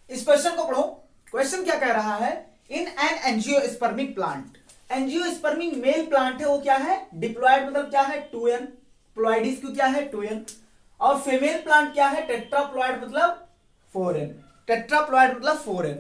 इस क्वेश्चन को पढ़ो। क्वेश्चन क्या कह रहा है, in an angiospermic plant, angiospermic male plant है वो क्या है, डिप्लॉयड मतलब क्या है 2n, प्लॉइडिस क्यों क्या है 2n, और फीमेल प्लांट क्या है टेट्राप्लॉयड मतलब 4n, टेट्राप्लॉयड मतलब 4n।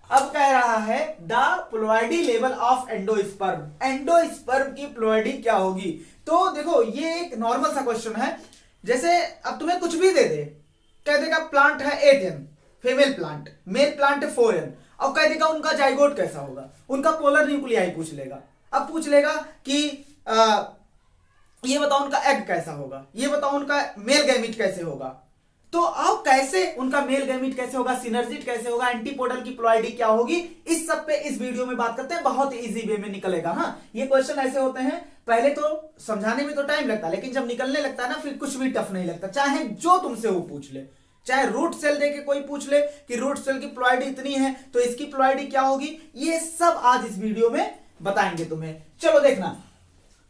अब कह रहा है the ploidy level of endosperm, endosperm की प्लॉइडी क्या होगी। तो देखो ये एक नॉर्मल सा क्वेश्चन है, जैसे अब तुम्हें कुछ भी दे दे, कह देगा प्लांट है 8n female plant, male plant है 4n, अब कह देगा उनका जाइगोट कैसा होगा, उनका पोलर न्यूक्लियाई पूछ लेगा। अब पूछ लेगा कि ये बताओ उनका एग कैसा होगा, ये बताओ उनका मेल गैमीट कैसे होगा। तो अब कैसे उनका मेल गैमीट कैसे होगा, सिनर्जिट कैसे होगा, एंटीपोडल की प्लॉइडी क्या होगी, इस सब पे इस वीडियो में बात करते हैं, बहुत इजी वे में निकलेगा। हाँ ये क्वेश्चन ऐसे होते हैं, पहले तो समझाने में तो टाइम लगता है, लेकिन जब निकलने लगता है ना फिर कुछ भी टफ नहीं लगता, चाहे जो तुमसे वो पूछ ले, चाहे रूट सेल देके कोई पूछ ले कि रूट सेल की प्लॉइडी इतनी है तो इसकी प्लॉइडी क्या होगी, ये सब आज इस वीडियो में बताएंगे तुम्हें। चलो देखना,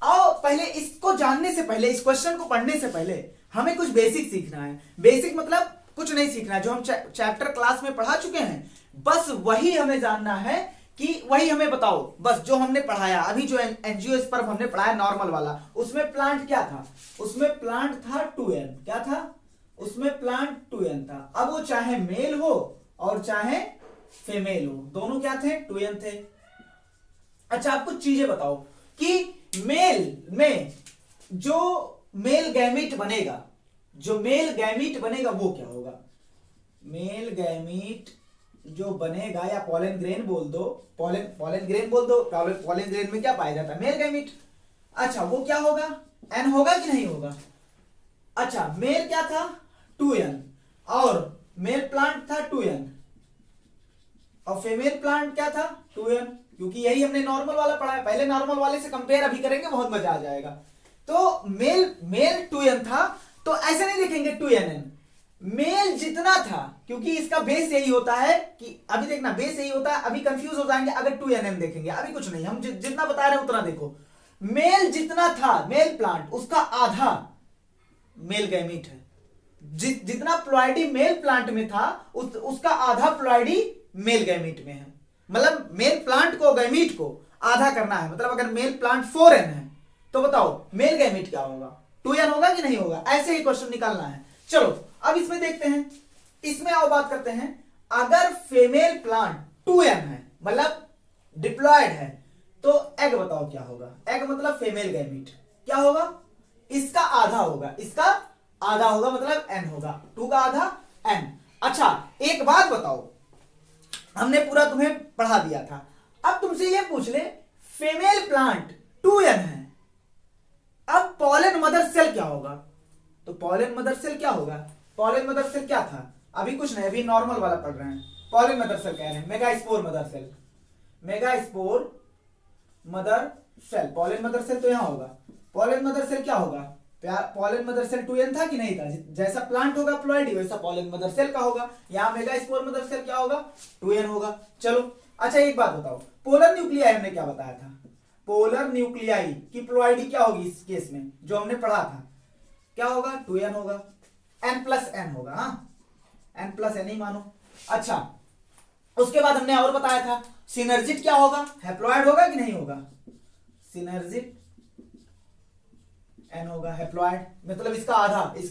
आओ पहले इसको जानने से पहले, इस क्वेश्चन को पढ़ने से पहले हमें कुछ बेसिक सीखना है। बेसिक मतलब कुछ नहीं सीखना है, जो हम चैप्टर क्लास में पढ़ा चुके हैं बस वही हमें जानना है, कि वही हमें बताओ बस जो हमने पढ़ाया अभी, जो एंजियोस्पर्म हमने पढ़ाया नॉर्मल वाला, उसमें प्लांट क्या था, उसमें प्लांट था 2n, क्या था उसमें प्लांट 2n था। अब वो चाहे मेल हो और चाहे फीमेल हो, दोनों क्या थे 2n थे। अच्छा आप कुछ चीजें बताओ कि मेल में जो मेल गैमीट बनेगा, जो मेल गैमीट बनेगा वो क्या होगा, मेल गैमीट जो बनेगा, या पॉलन ग्रेन बोल दो, पॉलन ग्रेन बोल दो, पॉलन ग्रेन में क्या पाया जाता है मेल गैमीट। अच्छा वो क्या होगा, एन होगा कि नहीं होगा। अच्छा मेल क्या था 2n, और मेल प्लांट था 2n, और फीमेल प्लांट क्या था 2n, क्योंकि यही हमने नॉर्मल वाला पढ़ा है। पहले नॉर्मल वाले से कंपेयर अभी करेंगे, बहुत मजा आ जाएगा। तो मेल 2n था, तो ऐसे नहीं लिखेंगे 2nn, मेल जितना था, क्योंकि इसका बेस यही होता है कि अभी देखना बेस यही होता है, अभी कंफ्यूज हो जाएंगे अगर 2nn देखेंगे, अभी कुछ नहीं, हम जितना बता रहे हैं उतना देखो। मेल जितना था मेल प्लांट, उसका आधा मेल गैमीट है, जितना प्लॉइडी मेल प्लांट में था उसका आधा प्लॉइडी मेल गैमीट में है। मतलब मेल प्लांट को गैमीट को आधा करना है, मतलब अगर मेल प्लांट 4n है तो बताओ मेल गैमीट क्या होगा, 2n होगा कि नहीं होगा, ऐसे ही क्वेश्चन निकालना है। चलो अब इसमें देखते हैं, इसमें आओ बात करते हैं। अगर फीमेल प्लांट 2n है मतलब डिप्लॉयड है, तो एग बताओ क्या होगा, एग मतलब फीमेल गैमीट क्या होगा, इसका आधा होगा, इसका आधा होगा मतलब n होगा, 2 का आधा n। अच्छा एक बात बताओ, हमने पूरा तुम्हें पढ़ा दिया था, अब तुमसे ये पूछ ले फीमेल प्लांट 2n है, अब पॉलन मदर सेल क्या होगा, तो पॉलन मदर सेल क्या होगा, पॉलन मदर सेल क्या था, अभी कुछ नहीं, अभी नॉर्मल वाला पढ़ रहे हैं। पॉलन मदर सेल कह रहे हैं, megaspore mother cell, megaspore mother cell, pollen mother cell तो यहां होगा। पॉलन मदर सेल क्या होगा, पॉलन मदर सेल 2n था कि नहीं था, जैसा प्लांट होगा प्लॉइडी वैसा पॉलन मदर सेल का होगा, यहां मेगास्पोर मदर सेल क्या होगा 2n होगा। चलो अच्छा एक बात बताओ, पोलर न्यूक्लियाई हमने क्या बताया था, पोलर न्यूक्लियाई की प्लॉइडी क्या होगी इस केस में जो हमने पढ़ा था, क्या होगा 2n होगा, n+n होगा, हाँ n+n ही मानो। अच्छा उसके बाद हमने और बताया था सिनर्जिट क्या होगा, हैप्लॉइड होगा कि नहीं होगा, सिनर्जिट n होगा, हैप्लॉइड मतलब इसका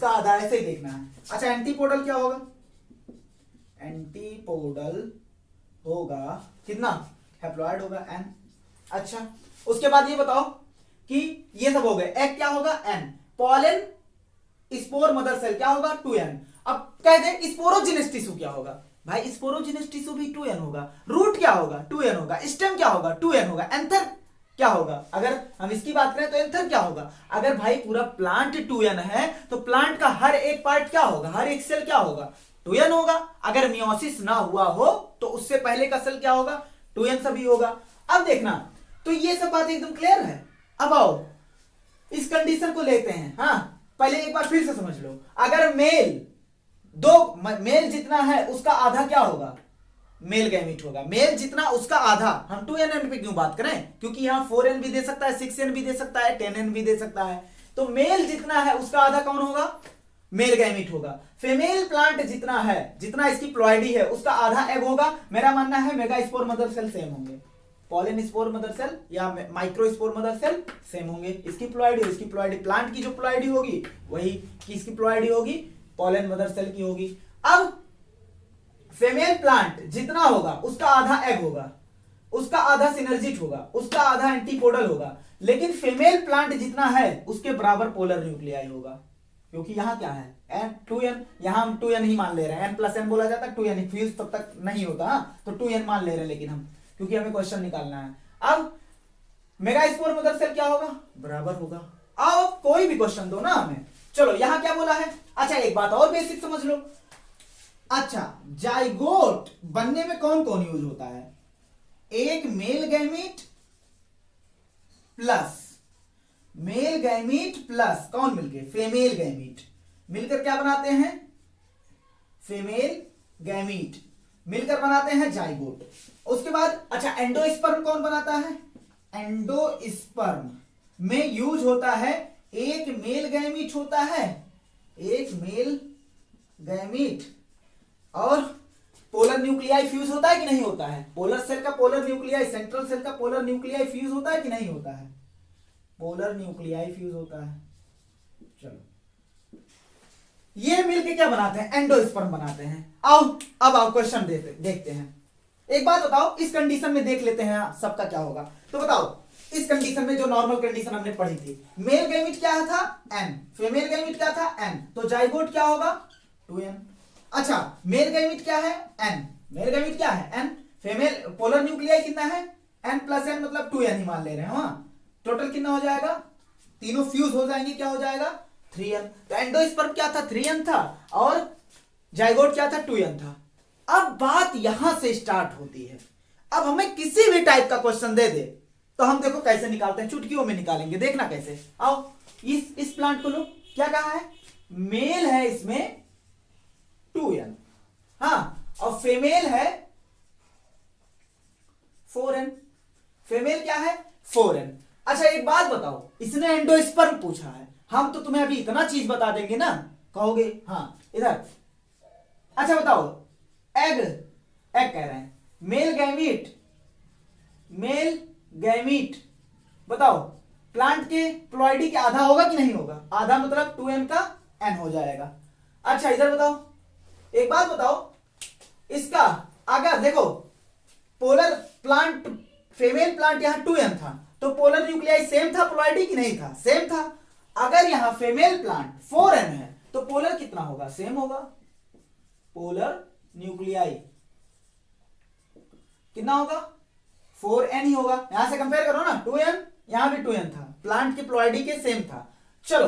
आधा ऐसे ही देखना है। अच्छा एंटीपोडल क्या होगा, एंटीपोडल होगा कितना, हैप्लॉइड होगा n। अच्छा उसके बाद ये बताओ कि ये सब हो गए, एग क्या होगा n, pollen spore mother cell क्या होगा 2n। अब कह दे स्पोरोजिनस टिश्यू क्या होगा, भाई स्पोरोजिनस टिश्यू भी 2n होगा, रूट क्या होगा 2n होगा, स्टेम क्या होगा 2n होगा, एंथर क्या होगा, अगर हम इसकी बात करें तो एंथर क्या होगा। अगर भाई पूरा प्लांट 2n है तो प्लांट का हर एक पार्ट क्या होगा, हर एक सेल क्या होगा 2n होगा। अगर मियोसिस ना हुआ हो तो उससे पहले का सेल क्या होगा 2n सभी होगा। अब देखना, तो ये सब बात एकदम क्लियर है। अब आओ इस कंडीशन को लेते हैं, हाँ पहले एक बार फिर से समझ लो, अगर मेल जितना है उसका आधा क्या होगा मेल गैमीट होगा, मेल जितना उसका आधा, हम 2nn पे क्यों बात करें, क्योंकि यहां 4n भी दे सकता है, 6n भी दे सकता है, 10n भी दे सकता है, तो मेल जितना है उसका आधा कौन होगा मेल गैमीट होगा। फीमेल प्लांट जितना है, जितना इसकी प्लॉइडी है उसका आधा एग होगा। मेरा मानना है मेगास्पोर मदर सेल सेम होंगे, पॉलन स्पोर मदर सेल या माइक्रोस्पोर मदर सेल सेम होंगे। इसकी प्लॉइडी, इसकी प्लॉइडी, प्लांट की जो प्लॉइडी होगी वही किसकी प्लॉइडी होगी, पॉलन मदर सेल की होगी। अब फीमेल प्लांट जितना होगा उसका आधा एग होगा, उसका आधा सिनर्जिट होगा, उसका आधा एंटीपोडल होगा, लेकिन फीमेल प्लांट जितना है उसके बराबर पोलर न्यूक्लियाई होगा, क्योंकि यहां क्या है एन 2n, यहां हम 2n ही मान ले रहे हैं, n+n बोला जाता है 2n, फ्यूज तब तक नहीं होता, तो 2n मान ले रहे हैं लेकिन हम, क्योंकि हमें क्वेश्चन निकालना है। अब मेगास्पोर मदर सेल क्या होगा, बराबर होगा। अब कोई भी क्वेश्चन दो ना हमें। चलो यहां क्या बोला है, अच्छा एक बात और बेसिक समझ लो। अच्छा, जाइगोट बनने में कौन कौन यूज होता है, एक male gamete plus male gamete plus कौन मिलके, फीमेल गैमीट मिलकर क्या बनाते हैं, फीमेल गैमीट मिलकर बनाते हैं जाइगोट। उसके बाद अच्छा एंडोस्पर्म कौन बनाता है, एंडोस्पर्म में यूज होता है एक मेल गैमीट होता है, एक मेल गैमीट, और पोलर न्यूक्लियाई फ्यूज होता है कि नहीं होता है, पोलर सेल का पोलर न्यूक्लियाई, सेंट्रल सेल का पोलर न्यूक्लियाई फ्यूज होता है कि नहीं होता है, पोलर न्यूक्लियाई फ्यूज होता है। चलो ये मिलके क्या बनाते हैं, एंडोस्पर्म बनाते हैं। आओ अब आओ क्वेश्चन देखते हैं। एक बात बताओ, इस कंडीशन में देख लेते हैं सबका क्या होगा। तो बताओ इस कंडीशन में जो नॉर्मल कंडीशन हमने पढ़ी थी, मेल गैमीट क्या था n, फीमेल गैमीट क्या था n, तो जाइगोट क्या होगा 2n। अच्छा मेल गैमीट क्या है n, मेल गैमीट क्या है n, फीमेल पोलर न्यूक्लियाई कितना है n+n, मतलब 2n ही मान ले रहे हैं। हाँ टोटल कितना हो जाएगा, तीनों फ्यूज हो जाएंगे, क्या हो जाएगा 3n। तो एंडोस्पर्म क्या था 3n था, और जाइगोट क्या था 2n था। अब बात यहां से स्टार्ट होती है। अब हमें किसी भी टाइप का क्वेश्चन दे दे तो हम देखो कैसे निकालते हैं, चुटकियों में निकालेंगे, देखना कैसे। आओ इस प्लांट को लो, क्या कहा है, मेल है इसमें 2n, हाँ, और फीमेल है 4n, फीमेल क्या है 4n। अच्छा एक बात बताओ, इसने एंडोस्पर्म पूछा है, हम तो तुम्हें अभी इतना चीज बता देंगे ना, कहोगे हाँ इधर। अच्छा बताओ एग, एग कह रहे हैं, मेल गैमीट, मेल गैमीट, बताओ प्लांट के प्लॉइडी के आधा होगा कि नहीं होगा, आधा मतलब 2n का n हो जाएगा। अच्छा इधर बताओ, एक बात बताओ, इसका अगर देखो पोलर प्लांट, फीमेल प्लांट यहां 2n था, तो पोलर न्यूक्लियाई सेम था प्लॉइडी कि नहीं था, सेम था। अगर यहां फीमेल प्लांट 4n है तो पोलर कितना होगा, सेम होगा, पोलर न्यूक्लियाई कितना होगा 4n ही होगा। यहां से कंपेयर करो ना, 2n यहां भी 2n था, प्लांट की प्लॉइडी के सेम था। चलो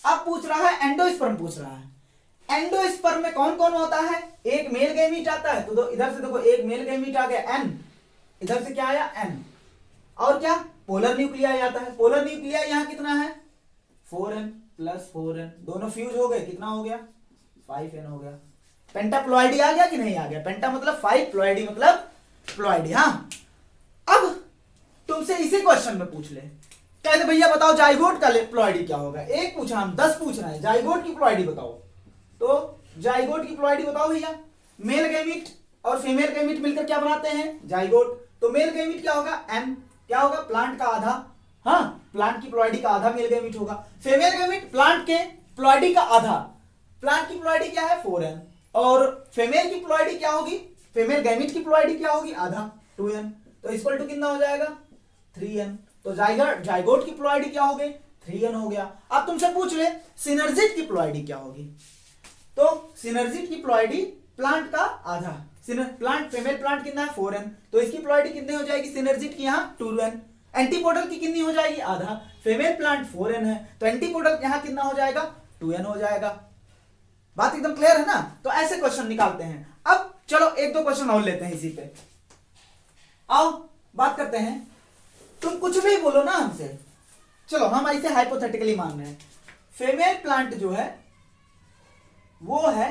अब पूछ रहा है एंडोस्पर्म पूछ रहा है, एंडोस्पर्म में कौन कौन होता है, एक मेल गैमीट आता है, तो इधर से देखो एक मेल गैमीट आ गया n, इधर से क्या आया n, और क्या पोलर न्यूक्लियाई आता है, पोलर न्यूक्लियाई यहां कितना है 4n प्लस 4n, दोनों फ्यूज हो गए, कितना हो गया 5n हो गया। पेंटाप्लॉइडी आ गया कि नहीं आ गया, पेंटा मतलब 5, प्लॉइडी मतलब प्लॉइडी। हाँ अब तुमसे इसी क्वेश्चन में पूछ ले, कहते भैया बताओ जाइगोट का प्लॉइडी क्या होगा, एक पूछा हम 10 पूछ रहे हैं, जाइगोट की प्लॉइडी बताओ। तो जाइगोट की प्लॉइडी बताओ भैया, मेल गैमीट और फीमेल गैमीट मिलकर क्या बनाते हैं जाइगोट। तो मेल गैमीट क्या होगा n, क्या होगा प्लांट का आधा, हाँ प्लांट की प्लॉइडी का आधा मेल गैमीट होगा। फीमेल गैमीट प्लांट के प्लॉइडी का आधा, प्लांट की प्लॉइडी क्या है 4n, और फीमेल की प्लॉइडी क्या होगी, फीमेल गैमीट की प्लॉइडी क्या होगी आधा 2n, तो इक्वल टू कितना हो जाएगा 3n। तो जाइगोट की प्लॉइडी क्या हो गई 3n हो गया। अब तुमसे पूछ ले सिनर्जिट की प्लॉइडी क्या होगी, तो सिनर्जिट की प्लॉइडी प्लांट का आधा, प्लांट फीमेल प्लांट कितना है 4n, तो इसकी प्लॉइडी कितनी हो जाएगी सिनर्जिट की यहाँ 2n। एंटीपोडल की कितनी हो जाएगी आधा, फीमेल प्लांट 4n है, तो एंटीपोडल यहाँ कितना हो जाएगा 2n हो जाएगा। बात एकदम क्लियर है ना। तो ऐसे क्वेश्चन निकालते हैं। अब चलो एक दो क्वेश्चन और लेते हैं इसी पे, आओ बात करते हैं। तुम कुछ भी बोलो ना हमसे, चलो हम ऐसे हाइपोथेटिकली मान रहे हैं, फीमेल प्लांट जो है वो है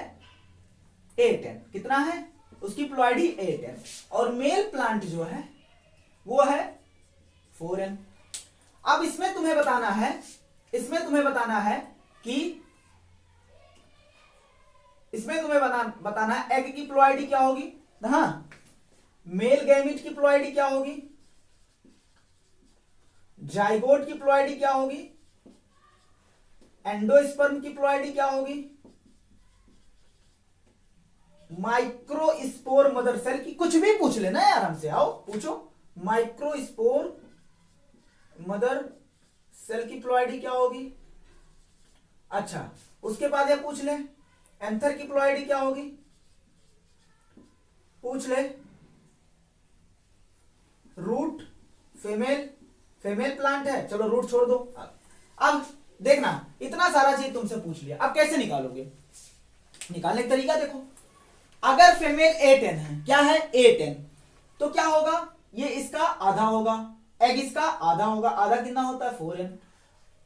8n, कितना है उसकी प्लॉइडी 8n, और मेल प्लांट जो है वो है 4n। अब इसमें तुम्हें बताना है, इसमें तुम्हें बताना है कि इसमें तुम्हें बताना है एग की प्लॉइडी क्या होगी। हाँ, मेल गैमीट की प्लॉइडी क्या होगी, जाइगोट की प्लॉइडी क्या होगी, एंडोस्पर्म की प्लॉइडी क्या होगी, माइक्रोस्पोर मदर सेल की, कुछ भी पूछ लेना है आराम से, आओ पूछो। माइक्रोस्पोर मदर सेल की प्लॉइडी क्या होगी। अच्छा, उसके बाद ये पूछ ले एंथर की प्लॉइडी क्या होगी, पूछ ले। रूट फीमेल प्लांट है, चलो रूट छोड़ दो। अब देखना, इतना सारा चीज तुमसे पूछ लिया, अब कैसे निकालोगे। निकालने का तरीका देखो, अगर फीमेल A10 है, क्या है A10, तो क्या होगा, ये इसका आधा होगा, एग इसका आधा होगा, आधा कितना होता है 4n।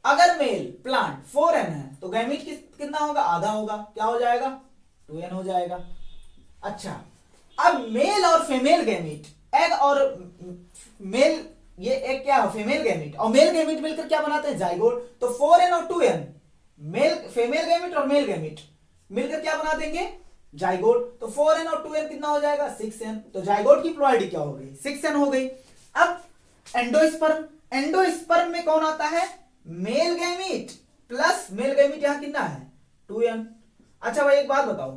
अगर मेल प्लांट 4n है तो गैमीट कितना होगा, आधा होगा, क्या हो जाएगा 2n हो जाएगा। अच्छा, अब मेल और फीमेल गैमीट, एग और मेल, ये एक क्या है फीमेल गैमीट और मेल गैमीट मिलकर क्या बनाते हैं, जाइगोट। तो 4n और 2n, मेल फीमेल गैमीट और मेल गैमीट मिलकर क्या बना देंगे, जाइगोट। तो 4n और 2n कितना हो जाएगा 6n। तो जाइगोट की प्लॉइडी क्या हो गई, 6n हो गई। अब एंडोस्पर्म में कौन आता है, male gamete plus male gamete, यहां कितना है 2n। अच्छा भाई एक बात बताओ,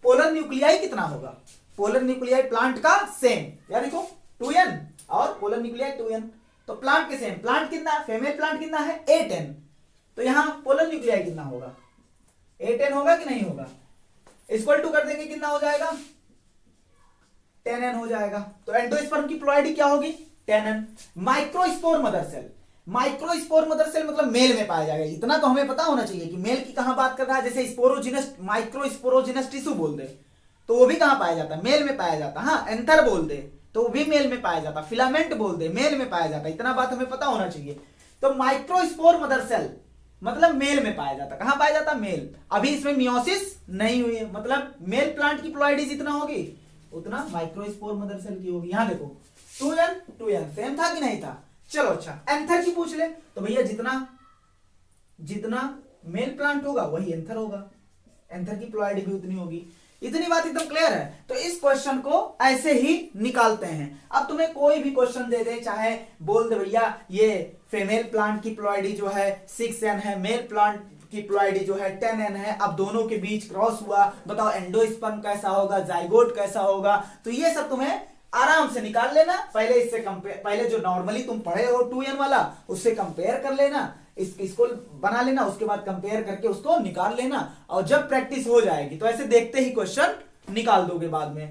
पोलर न्यूक्लियाई कितना होगा, पोलर न्यूक्लियाई प्लांट का सेम, यार देखो 2n और पोलर न्यूक्लियाई 2n, तो प्लांट के सेम, प्लांट कितना है, फीमेल प्लांट कितना है 8n, तो यहां पोलर न्यूक्लियाई कितना होगा 8n होगा कि नहीं होगा, इक्वल टू कर देंगे कितना हो जाएगा 10n हो जाएगा। तो एंडोस्पर्म की प्लॉइडी क्या होगी 10n। Microspore mother cell, microspore mother cell मतलब मेल में पाया जाएगा, इतना तो हमें पता होना चाहिए कि मेल की कहां बात कर रहा है। जैसे स्पोरोजिनस, माइक्रोस्पोरोजिनस टिश्यू बोल दे तो वो भी कहां पाया जाता है, मेल में पाया जाता है। हाँ, एंथर बोल दे तो वो भी मेल में पाया जाता है, फिलामेंट बोल दे मेल में पाया जाता है, इतना बात हमें पता होना चाहिए। तो माइक्रोस्पोर मदर सेल मतलब मेल में पाया जाता, कहां पाया जाता, मेल। अभी इसमें मियोसिस नहीं हुई है, मतलब मेल प्लांट की प्लॉइडी जितना होगी उतना माइक्रोस्पोर मदर सेल की होगी। यहां देखो 2n सेम था कि नहीं था। चलो अच्छा, एंथर की पूछ ले, तो भैया जितना मेल प्लांट होगा वही एंथर होगा, एंथर की प्लॉइडी भी उतनी होगी। इतनी बात एकदम क्लियर है। तो इस क्वेश्चन को ऐसे ही निकालते हैं। अब तुम्हें कोई भी क्वेश्चन दे दे, चाहे बोल दे भैया ये फीमेल प्लांट की प्लॉइडी जो है 6n है, मेल प्लांट की प्लॉइडी जो है 10n है, अब दोनों के बीच क्रॉस हुआ, बताओ एंडोस्पर्म कैसा होगा, जाइगोट कैसा होगा। तो ये सब तुम्हें आराम से निकाल लेना। पहले इससे कंपेयर, पहले जो नॉर्मली तुम पढ़े हो 2n वाला उससे कंपेयर कर लेना, इसको बना लेना, उसके बाद कंपेयर करके उसको निकाल लेना। और जब प्रैक्टिस हो जाएगी तो ऐसे देखते ही क्वेश्चन निकाल दोगे बाद में।